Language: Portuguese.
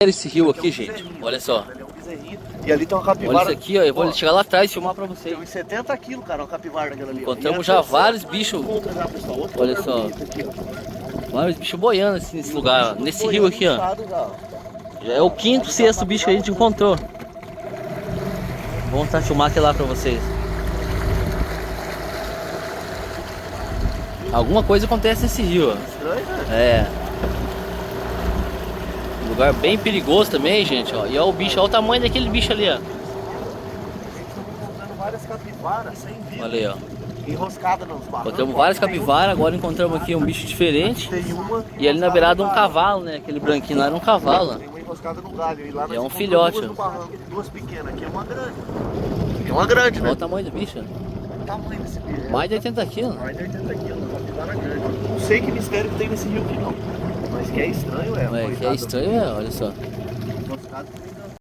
Esse rio aqui, gente, olha só. E ali tem uma capivara. Olha isso aqui, ó. Eu vou chegar lá atrás e filmar pra vocês. Tem uns 70 quilos, cara, uma capivara daquela ali. Encontramos já vários bichos. Olha só. Vários bichos boiando assim nesse lugar, ó. Nesse rio aqui, ó. Já é o quinto, sexto bicho que a gente encontrou. Vou tentar filmar aqui lá pra vocês. Alguma coisa acontece nesse rio, ó. Estranho, né? É. Lugar bem perigoso também, gente, ó. E olha o bicho, olha o tamanho daquele bicho ali, ó. Encontrando várias capivaras sem vida. Olha aí, ó. Enroscada nos barrancos. Encontramos várias capivaras, agora encontramos aqui um bicho diferente. Tem uma. E ali na beirada um cavalo, né? Aquele branquinho lá era um cavalo, ó. Tem uma enroscada no galho. E lá E é nós um encontramos filhote, duas ó. no barranco, duas pequenas. Aqui é uma grande. É uma grande, Olha né? o tamanho do bicho, ó. O tamanho desse bicho. Mais de 80 quilos. Mais de 80 quilos, uma capivara grande. Não sei que mistério que tem nesse rio aqui, não. Mas que é estranho, é. É, que é estranho, é, olha só. Enroscado.